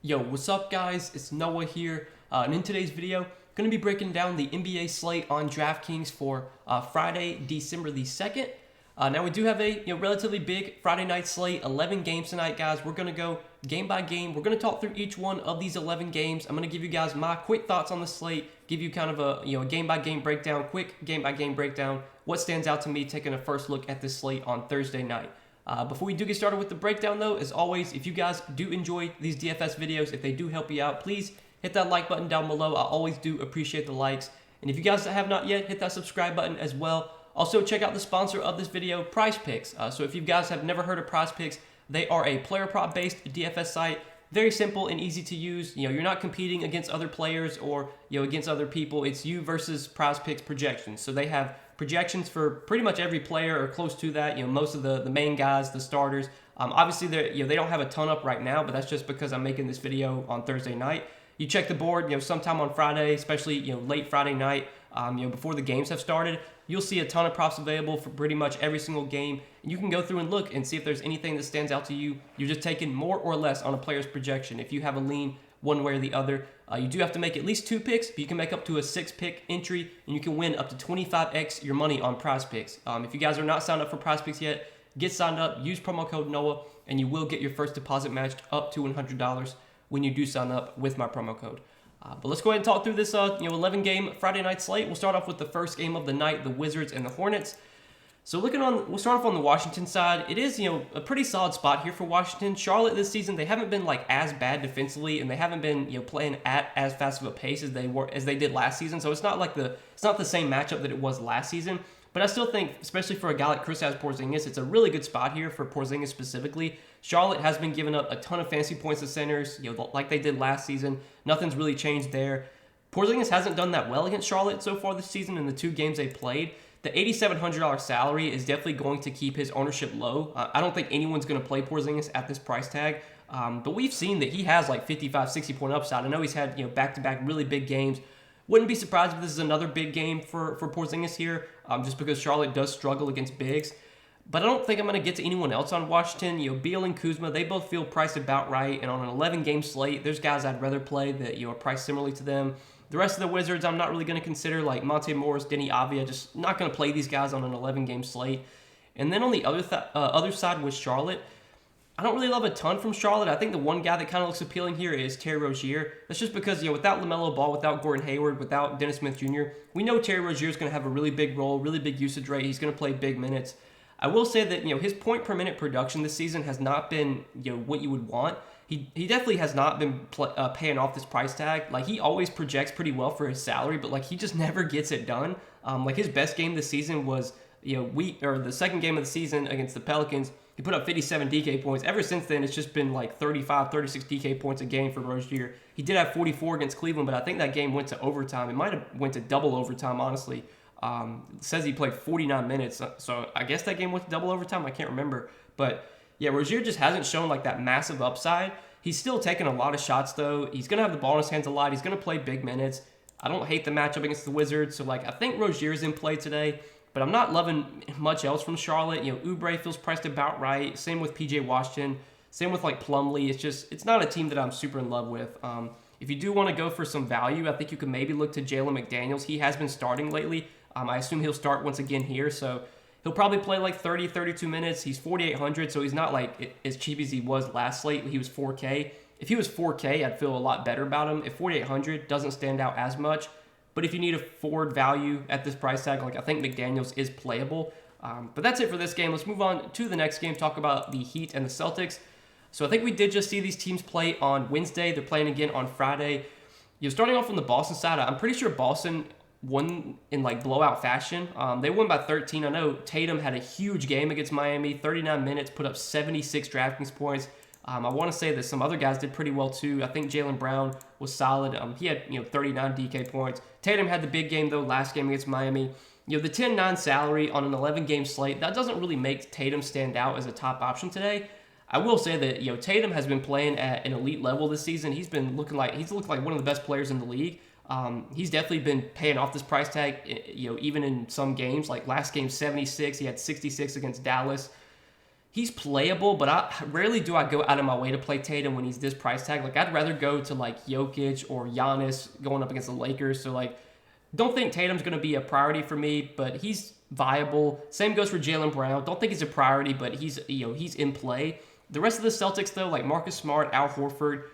Yo, what's up guys? It's Noah here, and in today's video, going to be breaking down the NBA slate on Draftkings for Friday, December the 2nd. Now we do have a relatively big Friday night slate, 11 games tonight, guys. We're going to go game by game. We're going to talk through each one of these 11 games. I'm going to give you guys my quick thoughts on the slate, give you kind of a game by game breakdown, quick game by game breakdown, what stands out to me taking a first look at this slate on Thursday night. Before we do get started with the breakdown, though, as always, if you guys do enjoy these DFS videos, if they do help you out, please hit that like button down below. I always do appreciate the likes. And if you guys have not yet, hit that subscribe button as well. Also, check out the sponsor of this video, Prize Picks. So if you guys have never heard of Prize Picks, they are a player prop based DFS site. Very simple and easy to use. You're not competing against other players or against other people. It's you versus Prize Picks projections. So they have projections for pretty much every player or close to that. Most of the main guys, the starters. Obviously, they don't have a ton up right now, but that's just because I'm making this video on Thursday night. You check the board, sometime on Friday, especially late Friday night, before the games have started. You'll see a ton of props available for pretty much every single game. And you can go through and look and see if there's anything that stands out to you. You're just taking more or less on a player's projection. If you have a lean one way or the other, you do have to make at least 2 picks, but you can make up to a 6-pick entry, and you can win up to 25x your money on Prize Picks. If you guys are not signed up for Prize Picks yet, get signed up, use promo code NOAH, and you will get your first deposit matched up to $100 when you do sign up with my promo code. But let's go ahead and talk through this 11-game Friday night slate. We'll start off with the first game of the night, the Wizards and the Hornets. So we'll start off on the Washington side. It is, a pretty solid spot here for Washington. Charlotte this season, they haven't been as bad defensively, and they haven't been, playing at as fast of a pace as they did last season. So it's not the same matchup that it was last season. But I still think, especially for a guy like Kristaps Porzingis, it's a really good spot here for Porzingis specifically. Charlotte has been giving up a ton of fantasy points to centers, like they did last season. Nothing's really changed there. Porzingis hasn't done that well against Charlotte so far this season in the 2 games they played. The $8,700 salary is definitely going to keep his ownership low. I don't think anyone's going to play Porzingis at this price tag. But we've seen that he has 55, 60 point upside. I know he's had back-to-back really big games. Wouldn't be surprised if this is another big game for Porzingis here, just because Charlotte does struggle against bigs. But I don't think I'm going to get to anyone else on Washington. Beal and Kuzma, they both feel priced about right. And on an 11-game slate, there's guys I'd rather play that are priced similarly to them. The rest of the Wizards, I'm not really going to consider, like Monte Morris, Denny Avdia. Just not going to play these guys on an 11-game slate. And then on the other side with Charlotte, I don't really love a ton from Charlotte. I think the one guy that kind of looks appealing here is Terry Rozier. That's just because, without LaMelo Ball, without Gordon Hayward, without Dennis Smith Jr., we know Terry Rozier is going to have a really big role, really big usage rate. He's going to play big minutes. I will say that, his point per minute production this season has not been, what you would want. He definitely has not been paying off this price tag. He always projects pretty well for his salary, but he just never gets it done. His best game this season was, the second game of the season against the Pelicans. He put up 57 DK points. Ever since then, it's just been 35, 36 DK points a game for Rozier. He did have 44 against Cleveland, but I think that game went to overtime. It might have went to double overtime, honestly. It says he played 49 minutes, so I guess that game went to double overtime. I can't remember. But, yeah, Rozier just hasn't shown that massive upside. He's still taking a lot of shots, though. He's going to have the ball in his hands a lot. He's going to play big minutes. I don't hate the matchup against the Wizards, so, I think Rozier's in play today. But I'm not loving much else from Charlotte. Oubre feels priced about right. Same with PJ Washington. Same with Plumlee. It's not a team that I'm super in love with. If you do want to go for some value, I think you could maybe look to Jalen McDaniels. He has been starting lately. I assume he'll start once again here. So he'll probably play 30, 32 minutes. He's 4,800, so he's not as cheap as he was last slate. He was 4K. If he was 4K, I'd feel a lot better about him. If 4,800 doesn't stand out as much. But if you need a forward value at this price tag, I think McDaniels is playable. But that's it for this game. Let's move on to the next game, talk about the Heat and the Celtics. So I think we did just see these teams play on Wednesday. They're playing again on Friday. Starting off from the Boston side, I'm pretty sure Boston won in blowout fashion. They won by 13. I know Tatum had a huge game against Miami, 39 minutes, put up 76 DraftKings points. I want to say that some other guys did pretty well too. I think Jaylen Brown was solid. He had 39 DK points. Tatum had the big game though last game against Miami. The 10-9 salary on an 11-game slate, that doesn't really make Tatum stand out as a top option today. I will say that Tatum has been playing at an elite level this season. He's looked like one of the best players in the league. He's definitely been paying off this price tag. Even in some games, like last game 76, he had 66 against Dallas. he's playable, but rarely do I go out of my way to play Tatum when he's this price tag. Like, I'd rather go to like Jokic or Giannis going up against the Lakers. So like, don't think Tatum's going to be a priority for me, but he's viable. Same goes for Jaylen Brown. Don't think he's a priority, but he's in play. The rest of the Celtics though, like Marcus Smart, Al Horford,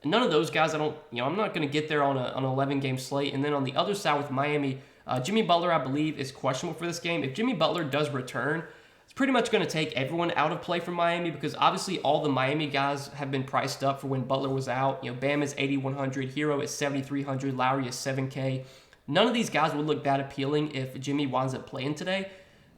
none of those guys, I'm not going to get there on an 11-game slate. And then on the other side with Miami, Jimmy Butler, I believe, is questionable for this game. If Jimmy Butler does return, it's pretty much going to take everyone out of play from Miami because obviously all the Miami guys have been priced up for when Butler was out. Bam is 8,100, Hero is 7,300, Lowry is 7K. None of these guys would look that appealing if Jimmy winds up playing today.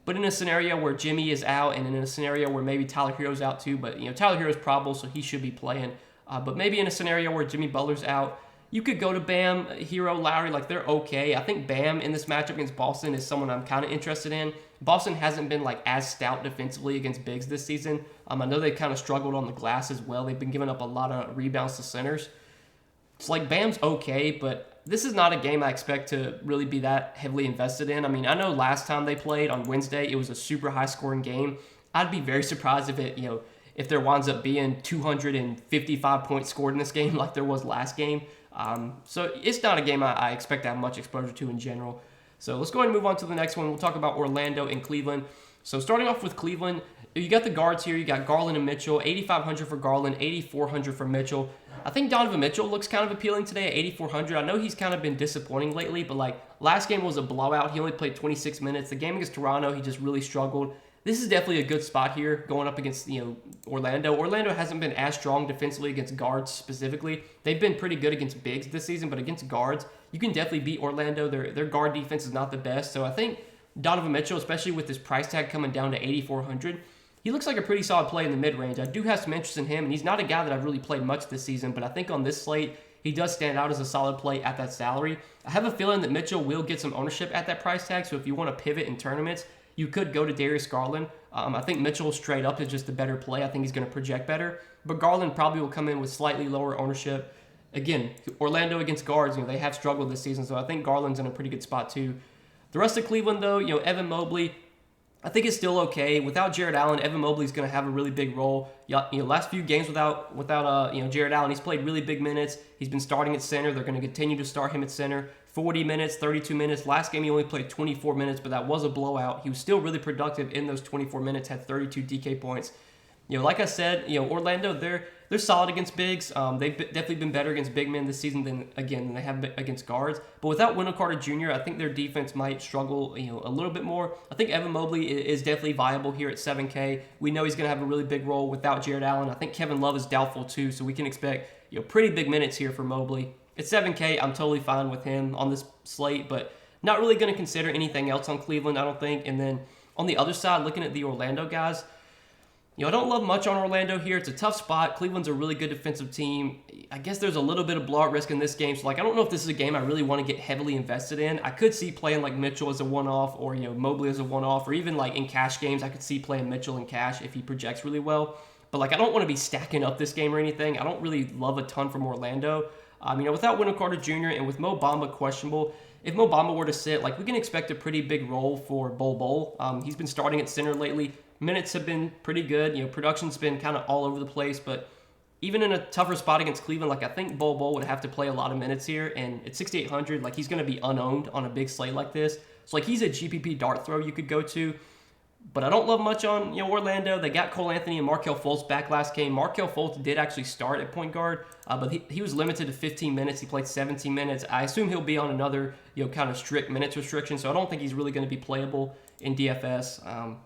But in a scenario where Jimmy is out and in a scenario where maybe Tyler Hero's out too, but Tyler Hero's probable, so he should be playing. But maybe in a scenario where Jimmy Butler's out, you could go to Bam, Hero, Lowry, like they're okay. I think Bam in this matchup against Boston is someone I'm kind of interested in. Boston hasn't been like as stout defensively against bigs this season. I know they kind of struggled on the glass as well. They've been giving up a lot of rebounds to centers. It's like Bam's okay, but this is not a game I expect to really be that heavily invested in. I mean, I know last time they played on Wednesday, it was a super high scoring game. I'd be very surprised if if there winds up being 255 points scored in this game like there was last game. So it's not a game I expect to have much exposure to in general. So let's go ahead and move on to the next one. We'll talk about Orlando and Cleveland. So starting off with Cleveland, you got the guards here. You got Garland and Mitchell, 8,500 for Garland, 8,400 for Mitchell. I think Donovan Mitchell looks kind of appealing today at 8,400. I know he's kind of been disappointing lately, but like last game was a blowout. He only played 26 minutes. The game against Toronto, he just really struggled. This is definitely a good spot here going up against Orlando. Orlando hasn't been as strong defensively against guards specifically. They've been pretty good against bigs this season, but against guards, you can definitely beat Orlando. Their guard defense is not the best, so I think Donovan Mitchell, especially with this price tag coming down to 8,400, he looks like a pretty solid play in the mid-range. I do have some interest in him, and he's not a guy that I've really played much this season, but I think on this slate, he does stand out as a solid play at that salary. I have a feeling that Mitchell will get some ownership at that price tag, so if you want to pivot in tournaments, you could go to Darius Garland. I think Mitchell straight up is just a better play. I think he's going to project better. But Garland probably will come in with slightly lower ownership. Again, Orlando against guards, they have struggled this season, so I think Garland's in a pretty good spot too. The rest of Cleveland, though, Evan Mobley, I think it's still okay. Without Jared Allen, Evan Mobley's going to have a really big role. Last few games without Jared Allen, he's played really big minutes. He's been starting at center. They're going to continue to start him at center. 40 minutes, 32 minutes. Last game he only played 24 minutes, but that was a blowout. He was still really productive in those 24 minutes, had 32 DK points. Like I said, Orlando, they're solid against bigs. They've definitely been better against big men this season than they have against guards. But without Wendell Carter Jr., I think their defense might struggle, a little bit more. I think Evan Mobley is definitely viable here at 7K. We know he's going to have a really big role without Jared Allen. I think Kevin Love is doubtful too, so we can expect pretty big minutes here for Mobley. At 7K, I'm totally fine with him on this slate, but not really going to consider anything else on Cleveland, I don't think. And then on the other side, looking at the Orlando guys, I don't love much on Orlando here. It's a tough spot. Cleveland's a really good defensive team. I guess there's a little bit of blowout risk in this game. So, I don't know if this is a game I really want to get heavily invested in. I could see playing like Mitchell as a one-off or, Mobley as a one-off, or even like in cash games, I could see playing Mitchell in cash if he projects really well. But, I don't want to be stacking up this game or anything. I don't really love a ton from Orlando. Without Wendell Carter Jr. and with Mo Bamba questionable, if Mo Bamba were to sit, we can expect a pretty big role for Bol Bol. He's been starting at center lately. Minutes have been pretty good. Production's been kind of all over the place, but even in a tougher spot against Cleveland, I think Bol Bol would have to play a lot of minutes here, and at 6,800, he's going to be unowned on a big slate like this. So, he's a GPP dart throw you could go to. But I don't love much on Orlando. They got Cole Anthony and Markelle Fultz back last game. Markelle Fultz did actually start at point guard, but he was limited to 15 minutes. He played 17 minutes. I assume he'll be on another kind of strict minutes restriction, so I don't think he's really going to be playable in DFS.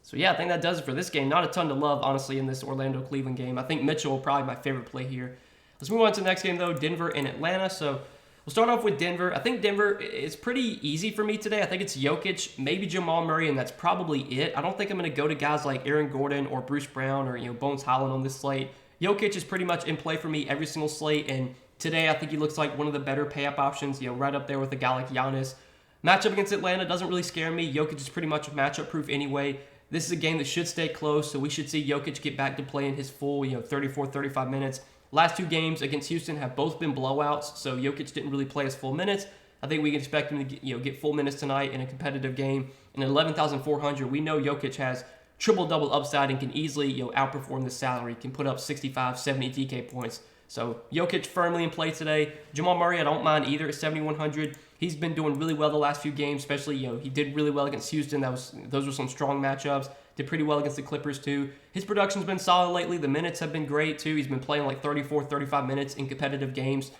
So yeah, I think that does it for this game. Not a ton to love, honestly, in this Orlando-Cleveland game. I think Mitchell will probably be my favorite play here. Let's move on to the next game, though, Denver and Atlanta. So we'll start off with Denver. I think Denver is pretty easy for me today. I think it's Jokic, maybe Jamal Murray, and that's probably it. I don't think I'm going to go to guys like Aaron Gordon or Bruce Brown or Bones Highland on this slate. Jokic is pretty much in play for me every single slate, and today I think he looks like one of the better pay-up options, right up there with a guy like Giannis. Matchup against Atlanta doesn't really scare me. Jokic is pretty much matchup-proof anyway. This is a game that should stay close, so we should see Jokic get back to playing his full, 34, 35 minutes. Last two games against Houston have both been blowouts, so Jokic didn't really play his full minutes. I think we can expect him to get full minutes tonight in a competitive game. And at 11,400, we know Jokic has triple-double upside and can easily outperform the salary, can put up 65, 70 DK points. So Jokic firmly in play today. Jamal Murray, I don't mind either at 7,100. He's been doing really well the last few games, especially, he did really well against Houston. Those were some strong matchups. Did pretty well against the Clippers too. His production's been solid lately. The minutes have been great too. He's been playing like 34, 35 minutes in competitive games.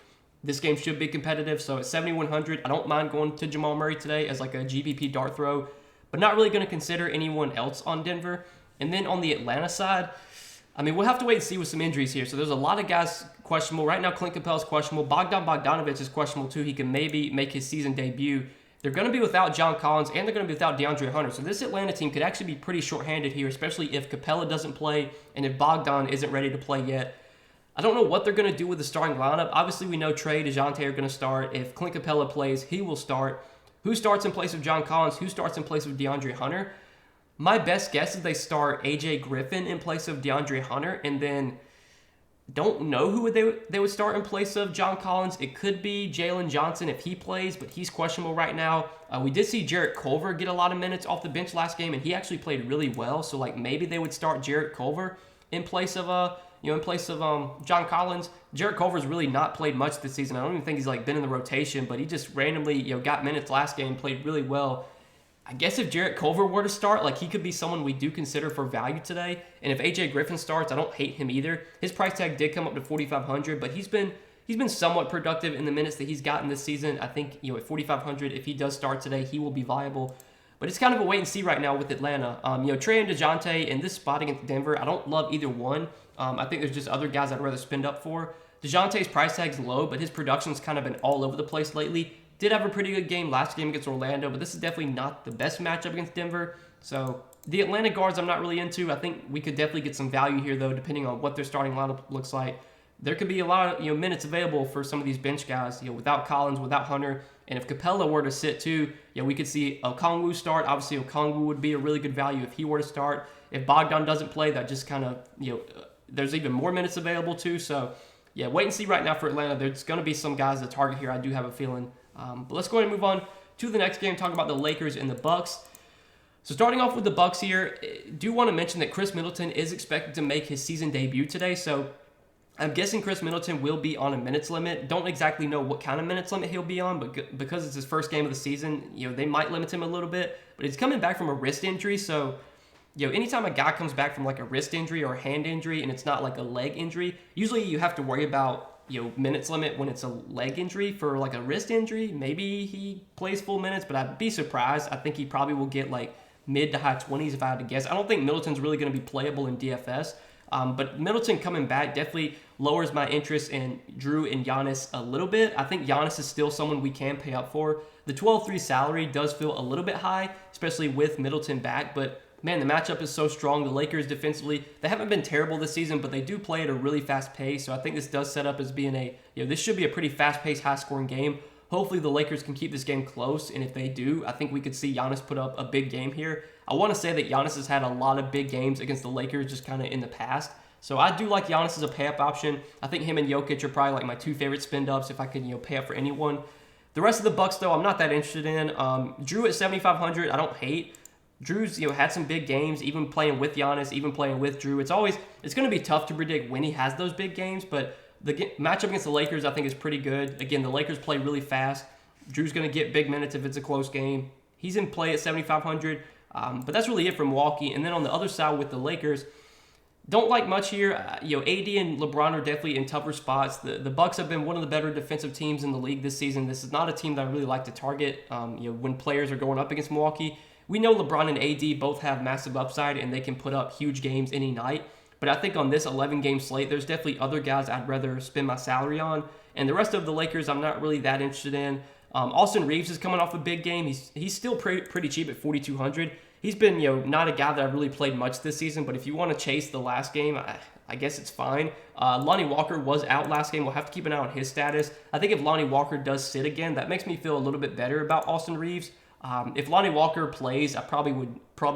This game should be competitive, so at 7,100, I don't mind going to Jamal Murray today as like a GPP dart throw, but not really going to consider anyone else on Denver. And then on the Atlanta side, I mean, we'll have to wait and see with some injuries here. So there's a lot of guys questionable. Right now, Clint Capela's questionable. Bogdanovich is questionable too. He can maybe make his season debut. They're going to be without John Collins, and they're going to be without DeAndre Hunter. So this Atlanta team could actually be pretty shorthanded here, especially if Capela doesn't play and if Bogdan isn't ready to play yet. I don't know what they're going to do with the starting lineup. Obviously, we know Trey, DeJounte are going to start. If Clint Capela plays, he will start. Who starts in place of John Collins? Who starts in place of DeAndre Hunter? My best guess is they start AJ Griffin in place of DeAndre Hunter, and then don't know who they would start in place of John Collins. It could be Jalen Johnson if he plays, but he's questionable right now. We did see Jarrett Culver get a lot of minutes off the bench last game, and he actually played really well. So like maybe they would start Jarrett Culver in place of John Collins. Jarrett Culver's really not played much this season. I don't even think he's like been in the rotation, but he just randomly got minutes last game, played really well. I guess if Jarrett Culver were to start, like he could be someone we do consider for value today. And if AJ Griffin starts, I don't hate him either. His price tag did come up to 4,500, but he's been somewhat productive in the minutes that he's gotten this season. I think at 4,500, if he does start today, he will be viable. But it's kind of a wait and see right now with Atlanta. Trey and DeJounte in this spot against Denver, I don't love either one. I think there's just other guys I'd rather spend up for. DeJounte's price tag's low, but his production's kind of been all over the place lately. Did have a pretty good game last game against Orlando, but this is definitely not the best matchup against Denver. So the Atlanta guards I'm not really into. I think we could definitely get some value here, though, depending on what their starting lineup looks like. There could be a lot of minutes available for some of these bench guys, without Collins, without Hunter. And if Capela were to sit too, we could see Okongwu start. Obviously, Okongwu would be a really good value if he were to start. If Bogdan doesn't play, that just kind of, there's even more minutes available too. So, wait and see right now for Atlanta. There's going to be some guys to target here, I do have a feeling. But let's go ahead and move on to the next game, talk about the Lakers and the Bucks. So starting off with the Bucks here, do want to mention that Chris Middleton is expected to make his season debut today. So I'm guessing Chris Middleton will be on a minutes limit. Don't exactly know what kind of minutes limit he'll be on, but because it's his first game of the season, they might limit him a little bit. But he's coming back from a wrist injury, so anytime a guy comes back from like a wrist injury or a hand injury and it's not like a leg injury, usually you have to worry about minutes limit when it's a leg injury. For like a wrist injury, maybe he plays full minutes, but I'd be surprised. I think he probably will get like mid to high 20s if I had to guess. I don't think Middleton's really going to be playable in DFS, but Middleton coming back definitely lowers my interest in Drew and Giannis a little bit. I think Giannis is still someone we can pay up for. The 12-3 salary does feel a little bit high, especially with Middleton back, but man, the matchup is so strong. The Lakers defensively, they haven't been terrible this season, but they do play at a really fast pace. So I think this does set up as being this should be a pretty fast-paced, high-scoring game. Hopefully the Lakers can keep this game close, and if they do, I think we could see Giannis put up a big game here. I want to say that Giannis has had a lot of big games against the Lakers just kind of in the past. So I do like Giannis as a pay-up option. I think him and Jokic are probably like my two favorite spend-ups if I could pay up for anyone. The rest of the Bucks, though, I'm not that interested in. Drew at 7,500, I don't hate. Drew's had some big games, even playing with Giannis, even playing with Drew. It's going to be tough to predict when he has those big games, but the matchup against the Lakers I think is pretty good. Again, the Lakers play really fast. Drew's going to get big minutes if it's a close game. He's in play at 7,500, but that's really it for Milwaukee. And then on the other side with the Lakers, don't like much here. AD and LeBron are definitely in tougher spots. The Bucks have been one of the better defensive teams in the league this season. This is not a team that I really like to target when players are going up against Milwaukee. We know LeBron and AD both have massive upside and they can put up huge games any night. But I think on this 11-game slate, there's definitely other guys I'd rather spend my salary on. And the rest of the Lakers, I'm not really that interested in. Austin Reeves is coming off a big game. He's still pretty cheap at 4,200. He's been not a guy that I've really played much this season. But if you want to chase the last game, I guess it's fine. Lonnie Walker was out last game. We'll have to keep an eye on his status. I think if Lonnie Walker does sit again, that makes me feel a little bit better about Austin Reeves. If Lonnie Walker plays, I probably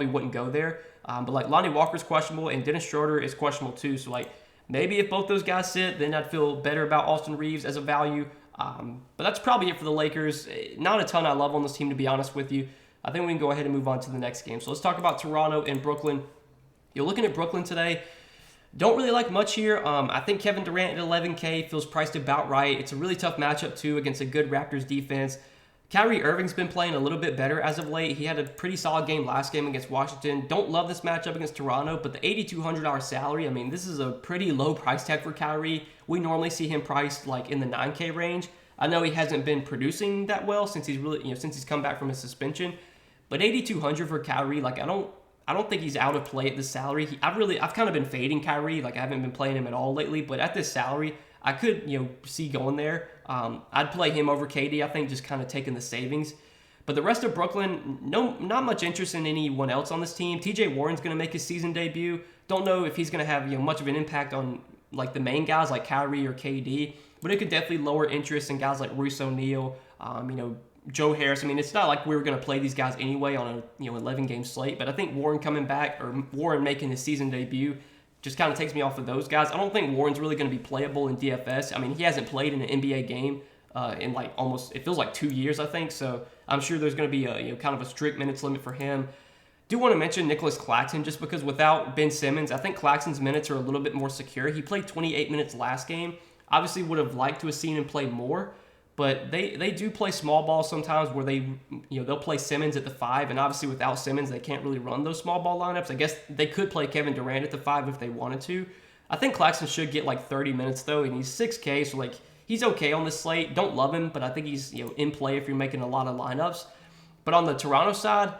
wouldn't go there. But like Lonnie Walker's questionable and Dennis Schroeder is questionable too. So like maybe if both those guys sit, then I'd feel better about Austin Reeves as a value. But that's probably it for the Lakers. Not a ton I love on this team, to be honest with you. I think we can go ahead and move on to the next game. So let's talk about Toronto and Brooklyn. You're looking at Brooklyn today. Don't really like much here. I think Kevin Durant at 11K feels priced about right. It's a really tough matchup, too, against a good Raptors defense. Kyrie Irving's been playing a little bit better as of late. He had a pretty solid game last game against Washington. Don't love this matchup against Toronto, but the $8,200 salary, I mean, this is a pretty low price tag for Kyrie. We normally see him priced like in the 9K range. I know he hasn't been producing that well since he's come back from his suspension, but $8,200 for Kyrie, like I don't think he's out of play at this salary. I've kind of been fading Kyrie, like I haven't been playing him at all lately, but at this salary, I could, see going there. I'd play him over KD, I think, just kind of taking the savings. But the rest of Brooklyn, not much interest in anyone else on this team. TJ Warren's going to make his season debut. Don't know if he's going to have, much of an impact on like the main guys like Kyrie or KD, but it could definitely lower interest in guys like Royce O'Neal, Joe Harris. I mean, it's not like we were going to play these guys anyway on a 11-game slate, but I think Warren coming back or Warren making his season debut just kind of takes me off of those guys. I don't think Warren's really going to be playable in DFS. I mean, he hasn't played in an NBA game in like almost, it feels like 2 years, I think. So I'm sure there's going to be a kind of a strict minutes limit for him. Do want to mention Nicholas Claxton just because without Ben Simmons, I think Claxton's minutes are a little bit more secure. He played 28 minutes last game. Obviously would have liked to have seen him play more, but they do play small ball sometimes where they'll play Simmons at the 5, and obviously without Simmons, they can't really run those small ball lineups. I guess they could play Kevin Durant at the 5 if they wanted to. I think Claxton should get like 30 minutes though, and he's 6K, so like he's okay on this slate. Don't love him, but I think he's in play if you're making a lot of lineups. But on the Toronto side,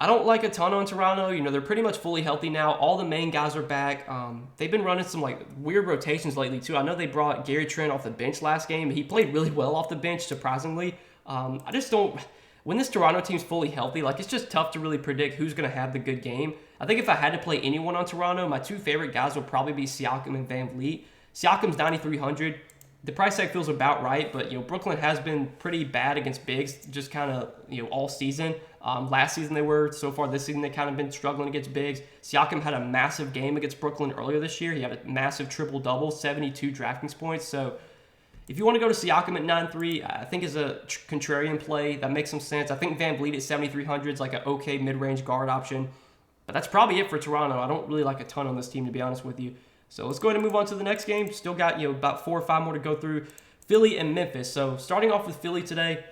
I don't like a ton on Toronto. They're pretty much fully healthy now. All the main guys are back. They've been running some like weird rotations lately too. I know they brought Gary Trent off the bench last game. He played really well off the bench, surprisingly. I just don't. When this Toronto team's fully healthy, like it's just tough to really predict who's going to have the good game. I think if I had to play anyone on Toronto, my two favorite guys would probably be Siakam and Van Vliet. Siakam's 9,300. The price tag feels about right, but Brooklyn has been pretty bad against bigs, just kind of all season. Last season they were. So far this season they kind of been struggling against bigs. Siakam had a massive game against Brooklyn earlier this year. He had a massive triple-double, 72 Draftkings points. So if you want to go to Siakam at 9.3, I think is a contrarian play. That makes some sense. I think Van Vliet at 7,300 is like an okay mid-range guard option. But that's probably it for Toronto. I don't really like a ton on this team, to be honest with you. So let's go ahead and move on to the next game. Still got about 4 or 5 more to go through. Philly and Memphis. So starting off with Philly today,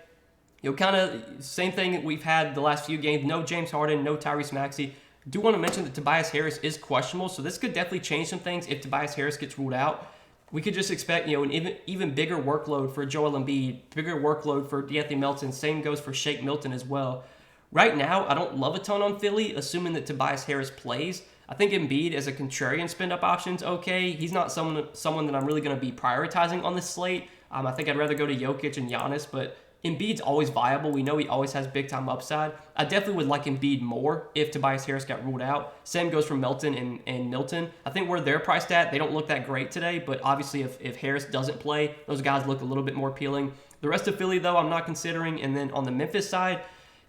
kind of same thing we've had the last few games. No James Harden, no Tyrese Maxey. Do want to mention that Tobias Harris is questionable, so this could definitely change some things if Tobias Harris gets ruled out. We could just expect an even bigger workload for Joel Embiid, bigger workload for DeAnthony Melton. Same goes for Shake Milton as well. Right now, I don't love a ton on Philly, assuming that Tobias Harris plays. I think Embiid as a contrarian spin-up option's okay. He's not someone that I'm really going to be prioritizing on this slate. I think I'd rather go to Jokic and Giannis, but Embiid's always viable. We know he always has big-time upside. I definitely would like Embiid more if Tobias Harris got ruled out. Same goes for Melton and Milton. I think where they're priced at, they don't look that great today, but obviously if Harris doesn't play, those guys look a little bit more appealing. The rest of Philly, though, I'm not considering. And then on the Memphis side,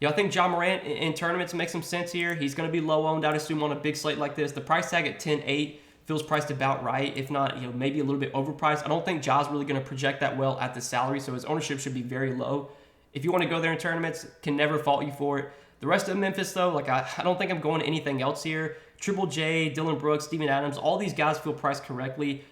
I think Ja Morant in tournaments makes some sense here. He's going to be low-owned, I'd assume, on a big slate like this. The price tag at 10.8 feels priced about right, if not, maybe a little bit overpriced. I don't think Ja's really going to project that well at the salary, so his ownership should be very low. If you want to go there in tournaments, can never fault you for it. The rest of Memphis, though, I don't think I'm going to anything else here. Triple J, Dillon Brooks, Steven Adams, all these guys feel priced correctly.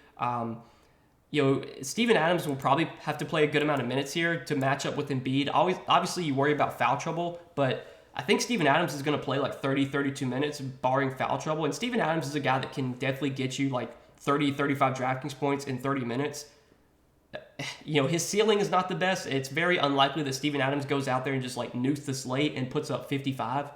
Steven Adams will probably have to play a good amount of minutes here to match up with Embiid. Obviously, you worry about foul trouble, but I think Steven Adams is going to play like 30, 32 minutes, barring foul trouble. And Steven Adams is a guy that can definitely get you like 30, 35 DraftKings points in 30 minutes. His ceiling is not the best. It's very unlikely that Steven Adams goes out there and just like nukes the slate and puts up 55.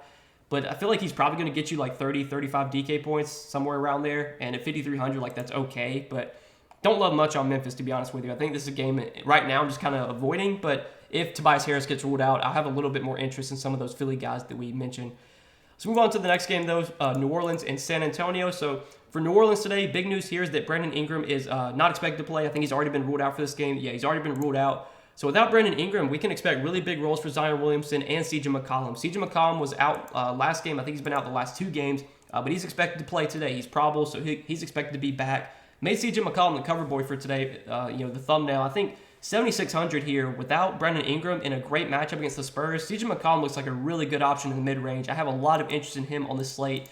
But I feel like he's probably going to get you like 30, 35 DK points, somewhere around there. And at 5,300, that's okay. But don't love much on Memphis, to be honest with you. I think this is a game right now I'm just kind of avoiding. But if Tobias Harris gets ruled out, I'll have a little bit more interest in some of those Philly guys that we mentioned. Let's move on to the next game, though, New Orleans and San Antonio. So for New Orleans today, big news here is that Brandon Ingram is not expected to play. I think he's already been ruled out for this game. Yeah, he's already been ruled out. So without Brandon Ingram, we can expect really big roles for Zion Williamson and CJ McCollum. CJ McCollum was out last game. I think he's been out the last 2 games, but he's expected to play today. He's probable, so he's expected to be back. Made CJ McCollum the cover boy for today, the thumbnail. I think 7,600 here without Brandon Ingram in a great matchup against the Spurs. CJ McCollum looks like a really good option in the mid-range. I have a lot of interest in him on this slate.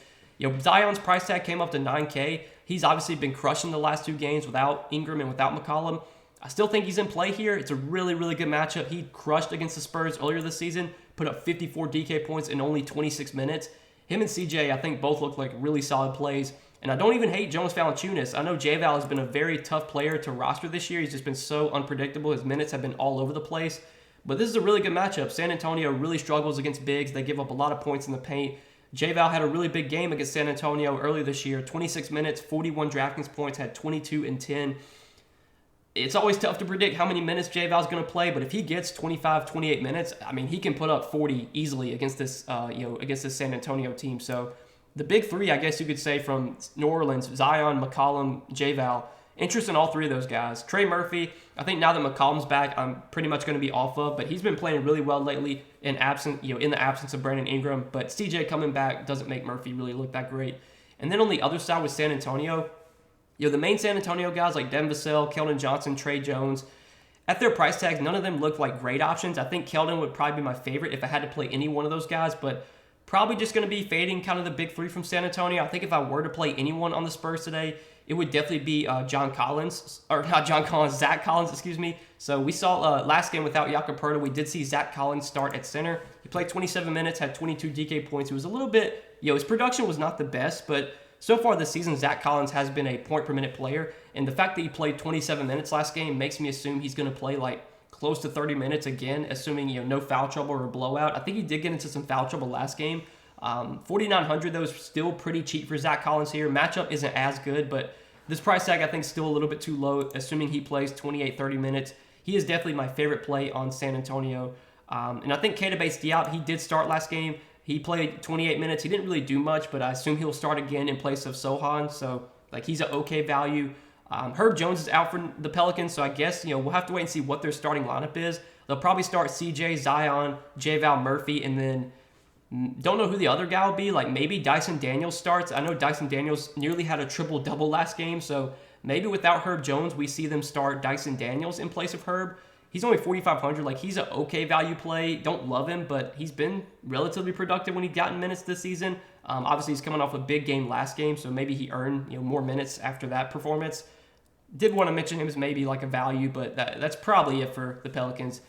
Zion's price tag came up to 9K. He's obviously been crushing the last 2 games without Ingram and without McCollum. I still think he's in play here. It's a really, really good matchup. He crushed against the Spurs earlier this season, put up 54 DK points in only 26 minutes. Him and CJ, I think, both look like really solid plays. And I don't even hate Jonas Valanciunas. I know J-Val has been a very tough player to roster this year. He's just been so unpredictable. His minutes have been all over the place. But this is a really good matchup. San Antonio really struggles against bigs. They give up a lot of points in the paint. J-Val had a really big game against San Antonio earlier this year. 26 minutes, 41 Draftkings points, had 22 and 10. It's always tough to predict how many minutes J-Val's going to play, but if he gets 25, 28 minutes, I mean, he can put up 40 easily against this, against this San Antonio team. So the big 3, I guess you could say, from New Orleans: Zion, McCollum, J-Val. Interest in all 3 of those guys. Trey Murphy, I think now that McCollum's back, I'm pretty much going to be off of, but he's been playing really well lately in the absence of Brandon Ingram. But CJ coming back doesn't make Murphy really look that great. And then on the other side with San Antonio, the main San Antonio guys like Devin Vassell, Keldon Johnson, Trey Jones, at their price tags, none of them look like great options. I think Keldon would probably be my favorite if I had to play any one of those guys, but probably just going to be fading kind of the big 3 from San Antonio. I think if I were to play anyone on the Spurs today, it would definitely be Zach Collins, excuse me. So we saw last game without Jakob Poeltl, we did see Zach Collins start at center. He played 27 minutes, had 22 DK points. He was a little bit, his production was not the best, but so far this season, Zach Collins has been a point-per-minute player, and the fact that he played 27 minutes last game makes me assume he's going to play like close to 30 minutes again, assuming no foul trouble or a blowout. I think he did get into some foul trouble last game. 4,900 though is still pretty cheap for Zach Collins here. Matchup isn't as good, but this price tag I think is still a little bit too low, assuming he plays 28, 30 minutes. He is definitely my favorite play on San Antonio. And I think Keita Bates-Diop, he did start last game. He played 28 minutes. He didn't really do much, but I assume he'll start again in place of Sohan. So, he's an okay value. Herb Jones is out for the Pelicans, so I guess, we'll have to wait and see what their starting lineup is. They'll probably start CJ, Zion, J-Val, Murphy, and then don't know who the other guy will be. Like, maybe Dyson Daniels starts. I know Dyson Daniels nearly had a triple-double last game, so maybe without Herb Jones, we see them start Dyson Daniels in place of Herb. He's only 4,500. Like, he's an okay value play. Don't love him, but he's been relatively productive when he's gotten minutes this season. Obviously, he's coming off a big game last game, so maybe he earned more minutes after that performance. Did want to mention him as maybe like a value, but that's probably it for the Pelicans.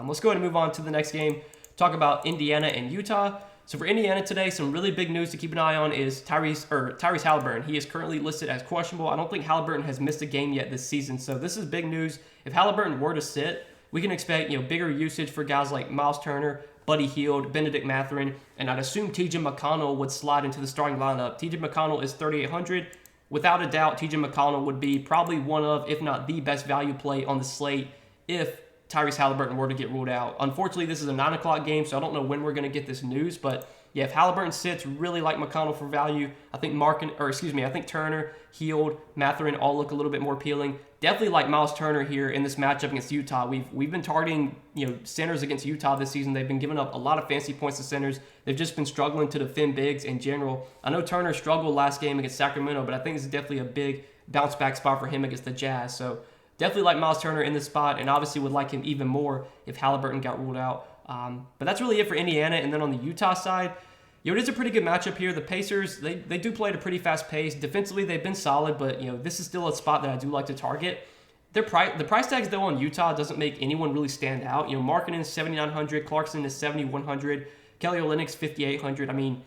Let's go ahead and move on to the next game. Talk about Indiana and Utah. So for Indiana today, some really big news to keep an eye on is Tyrese Halliburton. He is currently listed as questionable. I don't think Halliburton has missed a game yet this season, so this is big news. If Halliburton were to sit, we can expect bigger usage for guys like Miles Turner, Buddy Hield, Benedict Mathurin, and I'd assume T.J. McConnell would slide into the starting lineup. T.J. McConnell is 3,800. Without a doubt, T.J. McConnell would be probably one of, if not the best value play on the slate if Tyrese Halliburton were to get ruled out. Unfortunately, this is a 9 o'clock game, so I don't know when we're going to get this news, but yeah, if Halliburton sits, really like McConnell for value. I think I think Turner, Hield, Mathurin all look a little bit more appealing. Definitely like Miles Turner here in this matchup against Utah. We've been targeting centers against Utah this season. They've been giving up a lot of fancy points to centers. They've just been struggling to defend bigs in general. I know Turner struggled last game against Sacramento, but I think this is definitely a big bounce back spot for him against the Jazz. So definitely like Miles Turner in this spot, and obviously would like him even more if Halliburton got ruled out. But that's really it for Indiana. And then on the Utah side, it is a pretty good matchup here. The Pacers, they do play at a pretty fast pace. Defensively, they've been solid, but this is still a spot that I do like to target. The price tags, though, on Utah doesn't make anyone really stand out. Markkanen is 7,900, Clarkson is 7,100, Kelly Olynyk's 5,800. I mean,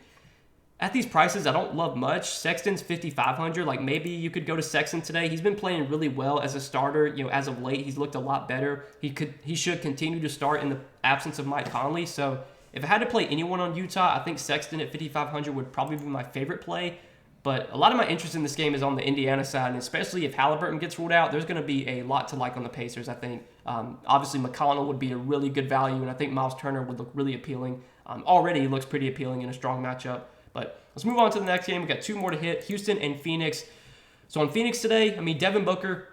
at these prices, I don't love much. Sexton's 5,500. Like, maybe you could go to Sexton today. He's been playing really well as a starter. As of late, he's looked a lot better. He should continue to start in the absence of Mike Conley. So if I had to play anyone on Utah, I think Sexton at 5,500 would probably be my favorite play. But a lot of my interest in this game is on the Indiana side, and especially if Halliburton gets ruled out, there's going to be a lot to like on the Pacers, I think. Obviously, McConnell would be a really good value, and I think Miles Turner would look really appealing. Already, he looks pretty appealing in a strong matchup. But let's move on to the next game. We've got 2 more to hit, Houston and Phoenix. So on Phoenix today, Devin Booker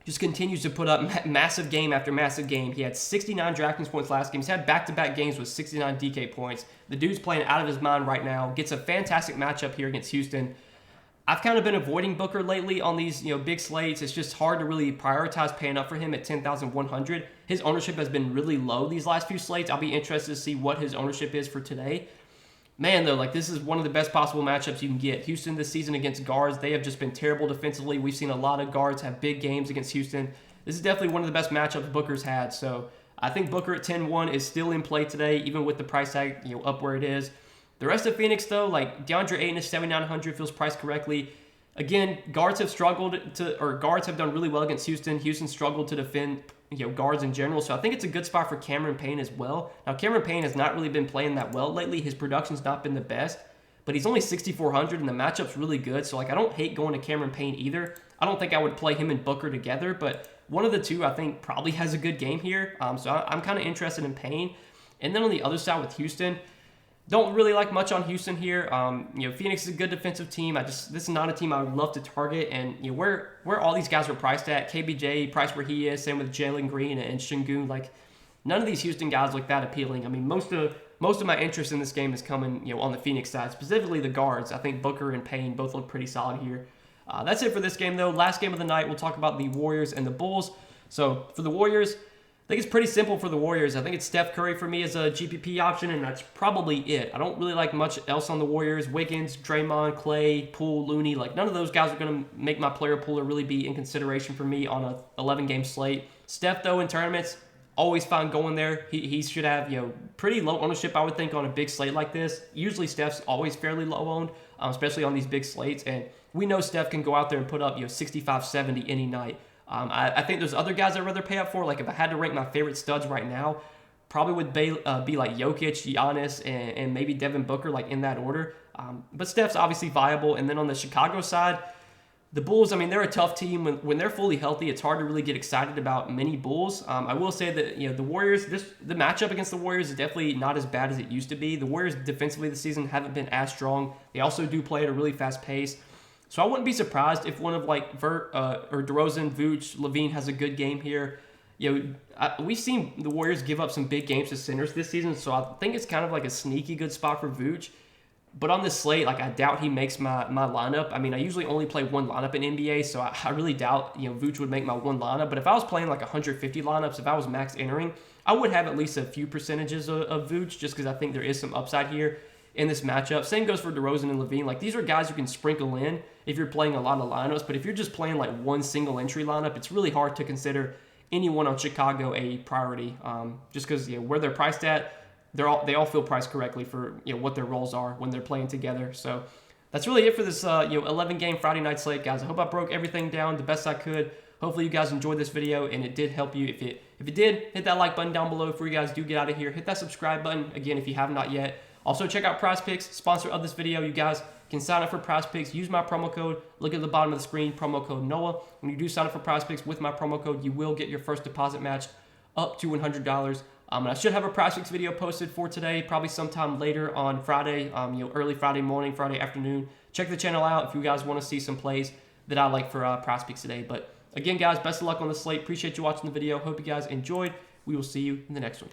just continues to put up massive game after massive game. He had 69 Draftkings points last game. He's had back-to-back games with 69 DK points. The dude's playing out of his mind right now. Gets a fantastic matchup here against Houston. I've kind of been avoiding Booker lately on these big slates. It's just hard to really prioritize paying up for him at 10,100. His ownership has been really low these last few slates. I'll be interested to see what his ownership is for today. Man, though, like this is one of the best possible matchups you can get. Houston this season against guards, they have just been terrible defensively. We've seen a lot of guards have big games against Houston. This is definitely one of the best matchups Booker's had. So I think Booker at 10-1 is still in play today, even with the price tag up where it is. The rest of Phoenix, though, like DeAndre Ayton is 7,900, feels priced correctly. Again, guards have guards have done really well against Houston. Houston struggled to defend guards in general. So I think it's a good spot for Cameron Payne as well. Now, Cameron Payne has not really been playing that well lately. His production's not been the best, but he's only 6,400 and the matchup's really good. So like I don't hate going to Cameron Payne either. I don't think I would play him and Booker together, but one of the two I think probably has a good game here. So I'm kind of interested in Payne. And then on the other side with Houston, don't really like much on Houston here. Phoenix is a good defensive team. This is not a team I would love to target. And where all these guys are priced at, KBJ priced where he is, same with Jalen Green and Şengün. Like none of these Houston guys look that appealing. I mean, most of my interest in this game is coming on the Phoenix side, specifically the guards. I think Booker and Payne both look pretty solid here. That's it for this game though. Last game of the night, we'll talk about the Warriors and the Bulls. So for the Warriors, I think it's pretty simple for the Warriors. I think it's Steph Curry for me as a GPP option, and that's probably it. I don't really like much else on the Warriors. Wiggins, Draymond, Clay, Poole, Looney, like none of those guys are going to make my player pool or really be in consideration for me on a 11-game slate. Steph, though, in tournaments, always fine going there. He should have pretty low ownership, I would think, on a big slate like this. Usually Steph's always fairly low owned, especially on these big slates, and we know Steph can go out there and put up 65, 70 any night. I think there's other guys I'd rather pay up for. Like if I had to rank my favorite studs right now, probably would be like Jokic, Giannis, and maybe Devin Booker, like in that order. But Steph's obviously viable. And then on the Chicago side, the Bulls, I mean, they're a tough team. When they're fully healthy, it's hard to really get excited about many Bulls. I will say that the Warriors, the matchup against the Warriors is definitely not as bad as it used to be. The Warriors defensively this season haven't been as strong. They also do play at a really fast pace. So I wouldn't be surprised if one of like DeRozan, Vooch, Levine has a good game here. We've seen the Warriors give up some big games to centers this season, so I think it's kind of like a sneaky good spot for Vooch. But on this slate, like I doubt he makes my lineup. I mean, I usually only play one lineup in NBA, so I really doubt Vooch would make my one lineup. But if I was playing like 150 lineups, if I was max entering, I would have at least a few percentages of Vooch just because I think there is some upside here in this matchup. Same goes for DeRozan and Levine. Like these are guys you can sprinkle in if you're playing a lot of lineups, but if you're just playing like one single entry lineup, it's really hard to consider anyone on Chicago a priority. Just because where they're priced at, they all feel priced correctly for what their roles are when they're playing together. So that's really it for this 11-game Friday night slate, guys. I hope I broke everything down the best I could. Hopefully you guys enjoyed this video and it did help you. If it did, hit that like button down below before you guys do get out of here. Hit that subscribe button again if you have not yet. Also, check out PrizePicks, sponsor of this video. You guys can sign up for PrizePicks. Use my promo code. Look at the bottom of the screen, promo code NOAH. When you do sign up for PrizePicks with my promo code, you will get your first deposit matched up to $100. And I should have a PrizePicks video posted for today, probably sometime later on Friday, early Friday morning, Friday afternoon. Check the channel out if you guys want to see some plays that I like for PrizePicks today. But again, guys, best of luck on the slate. Appreciate you watching the video. Hope you guys enjoyed. We will see you in the next one.